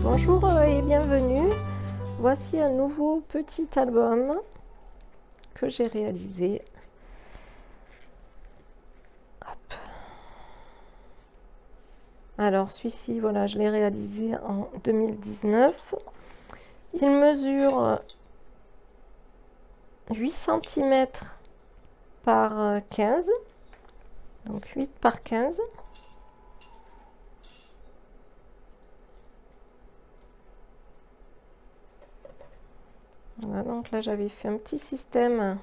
Bonjour et bienvenue. Voici un nouveau petit album que j'ai réalisé. Hop. Alors celui-ci, voilà, je l'ai réalisé en 2019. Il mesure 8 cm par 15, donc 8 par 15. Voilà, donc là j'avais fait un petit système,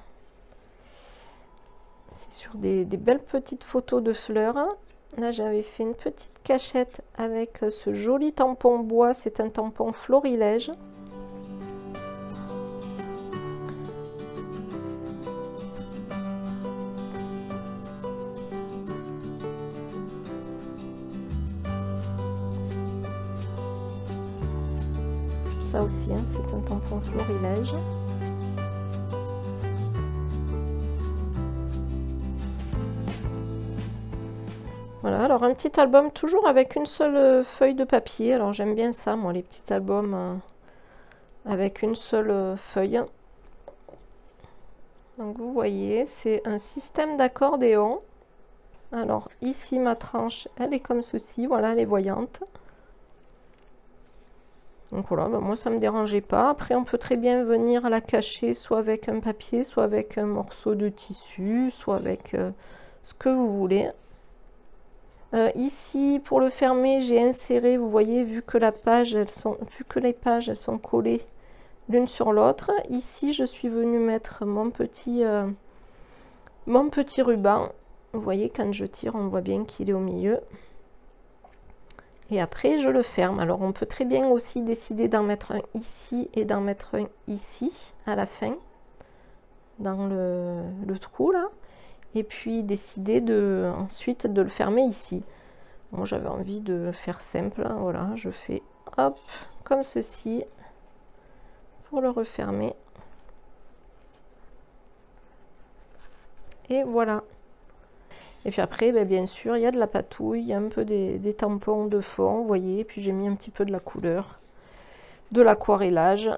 c'est sur des belles petites photos de fleurs. Là j'avais fait une petite cachette avec ce joli tampon bois, c'est un tampon florilège. Ça aussi, hein, c'est un tampon florilège. Voilà, alors un petit album toujours avec une seule feuille de papier. Alors j'aime bien ça, moi, les petits albums avec une seule feuille. Donc vous voyez, c'est un système d'accordéon. Alors ici, ma tranche, elle est comme ceci, voilà, elle est voyante. Donc voilà, ben moi ça me dérangeait pas. Après on peut très bien venir la cacher soit avec un papier, soit avec un morceau de tissu, soit avec ce que vous voulez. Ici pour le fermer, j'ai inséré, vous voyez, vu que les pages elles sont collées l'une sur l'autre. Ici je suis venue mettre mon petit ruban. Vous voyez, quand je tire, on voit bien qu'il est au milieu. Et après, je le ferme. Alors, on peut très bien aussi décider d'en mettre un ici et d'en mettre un ici, à la fin, dans le trou, là. Et puis, décider ensuite de le fermer ici. Bon, j'avais envie de faire simple. Hein, voilà, je fais, hop, comme ceci, pour le refermer. Et voilà. Et puis après, ben, bien sûr, il y a de la patouille, il y a un peu des tampons de fond, vous voyez. Et puis j'ai mis un petit peu de la couleur, de l'aquarellage.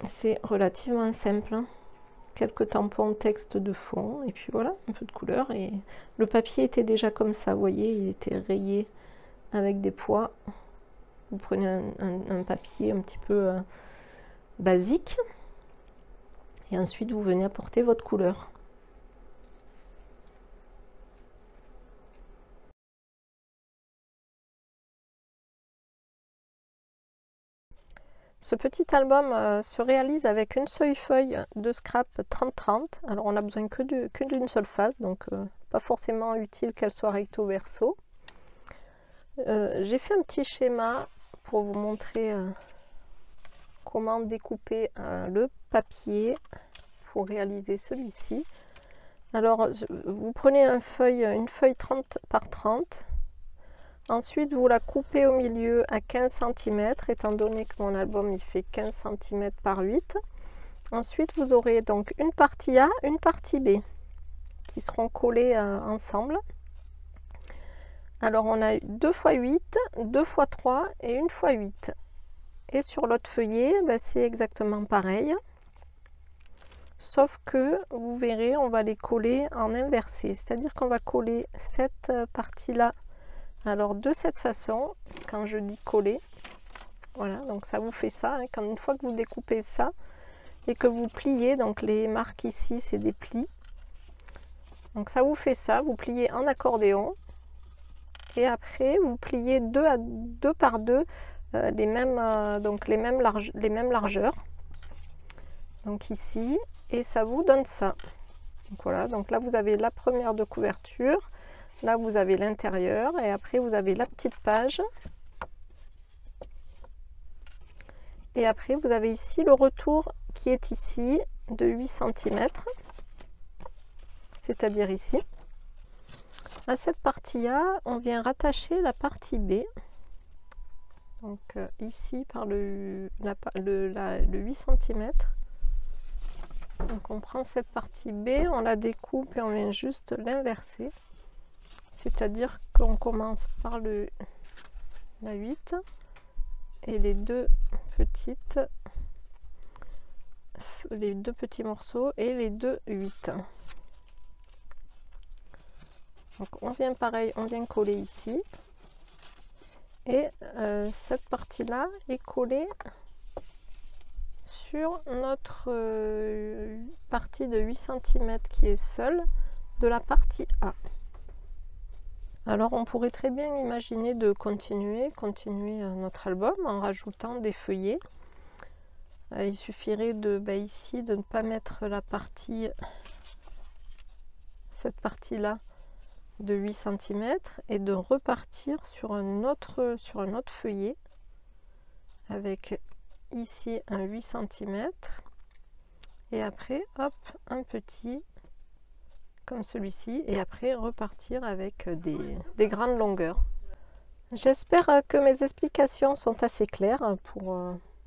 C'est relativement simple. Hein. Quelques tampons texte de fond, et puis voilà, un peu de couleur. Et le papier était déjà comme ça, vous voyez, il était rayé avec des pois. Vous prenez un papier un petit peu basique. Et ensuite, vous venez apporter votre couleur. Ce petit album se réalise avec une seule feuille de scrap 30-30. Alors on a besoin que d'une seule face, donc pas forcément utile qu'elle soit recto verso. J'ai fait un petit schéma pour vous montrer comment découper le papier pour réaliser celui-ci. Alors vous prenez une feuille 30 par 30. Ensuite, vous la coupez au milieu à 15 cm, étant donné que mon album il fait 15 cm par 8. Ensuite, vous aurez donc une partie A, une partie B, qui seront collées ensemble. Alors, on a 2 x 8, 2 x 3 et 1 x 8. Et sur l'autre feuillet, ben, c'est exactement pareil. Sauf que, vous verrez, on va les coller en inversé. C'est-à-dire qu'on va coller cette partie-là. Alors de cette façon, quand je dis coller, voilà, donc ça vous fait ça, hein, une fois que vous découpez ça et que vous pliez, donc les marques ici c'est des plis, donc ça vous fait ça, vous pliez en accordéon et après vous pliez deux par deux les mêmes largeurs, donc ici, et ça vous donne ça. Donc voilà, donc là vous avez la première de couverture. Là, vous avez l'intérieur et après, vous avez la petite page. Et après, vous avez ici le retour qui est ici de 8 cm. C'est-à-dire ici. À cette partie-là, on vient rattacher la partie B. Donc ici, par le 8 cm. Donc on prend cette partie B, on la découpe et on vient juste l'inverser. C'est-à-dire qu'on commence par la 8 et les deux petits morceaux et les deux 8. Donc on vient pareil, on vient coller ici et cette partie là est collée sur notre partie de 8 cm qui est seule de la partie A. Alors on pourrait très bien imaginer de continuer notre album en rajoutant des feuillets. Il suffirait de ici de ne pas mettre cette partie là de 8 cm et de repartir sur un autre feuillet avec ici un 8 cm et après hop un petit comme celui-ci et après repartir avec des grandes longueurs. J'espère que mes explications sont assez claires pour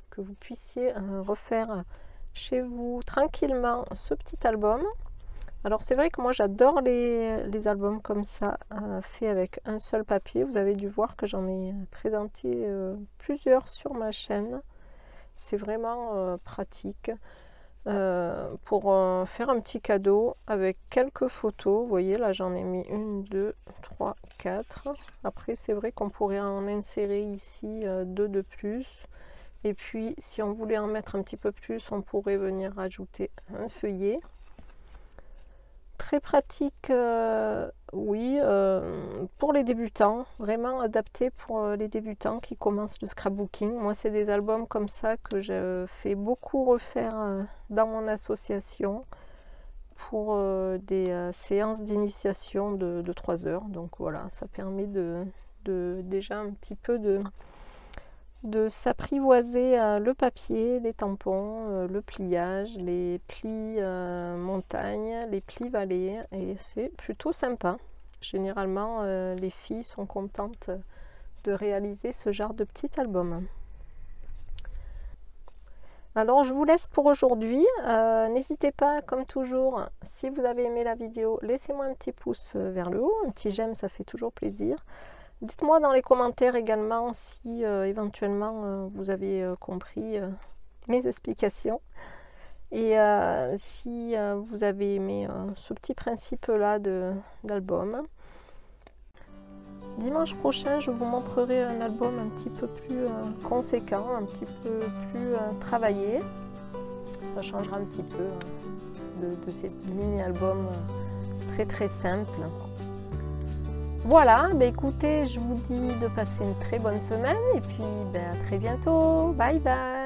que vous puissiez refaire chez vous tranquillement ce petit album. Alors c'est vrai que moi j'adore les albums comme ça, faits avec un seul papier. Vous avez dû voir que j'en ai présenté plusieurs sur ma chaîne. C'est vraiment pratique pour faire un petit cadeau avec quelques photos. Vous voyez là j'en ai mis 1, 2, 3, 4. Après c'est vrai qu'on pourrait en insérer ici 2 de plus. Et puis si on voulait en mettre un petit peu plus, on pourrait venir rajouter un feuillet. Très pratique, oui, pour les débutants, vraiment adapté pour les débutants qui commencent le scrapbooking. Moi, c'est des albums comme ça que je fais beaucoup refaire dans mon association pour des séances d'initiation de 3 heures. Donc voilà, ça permet déjà un petit peu de s'apprivoiser le papier, les tampons, le pliage, les plis montagne, les plis vallée et c'est plutôt sympa. Généralement les filles sont contentes de réaliser ce genre de petit album. Alors je vous laisse pour aujourd'hui, n'hésitez pas comme toujours, si vous avez aimé la vidéo, laissez-moi un petit pouce vers le haut, un petit j'aime, ça fait toujours plaisir. Dites-moi dans les commentaires également si éventuellement vous avez compris mes explications et si vous avez aimé ce petit principe là d'album. Dimanche prochain je vous montrerai un album un petit peu plus conséquent, un petit peu plus travaillé. Ça changera un petit peu de ces mini-albums très simples. Voilà, écoutez, je vous dis de passer une très bonne semaine et puis à très bientôt. Bye bye.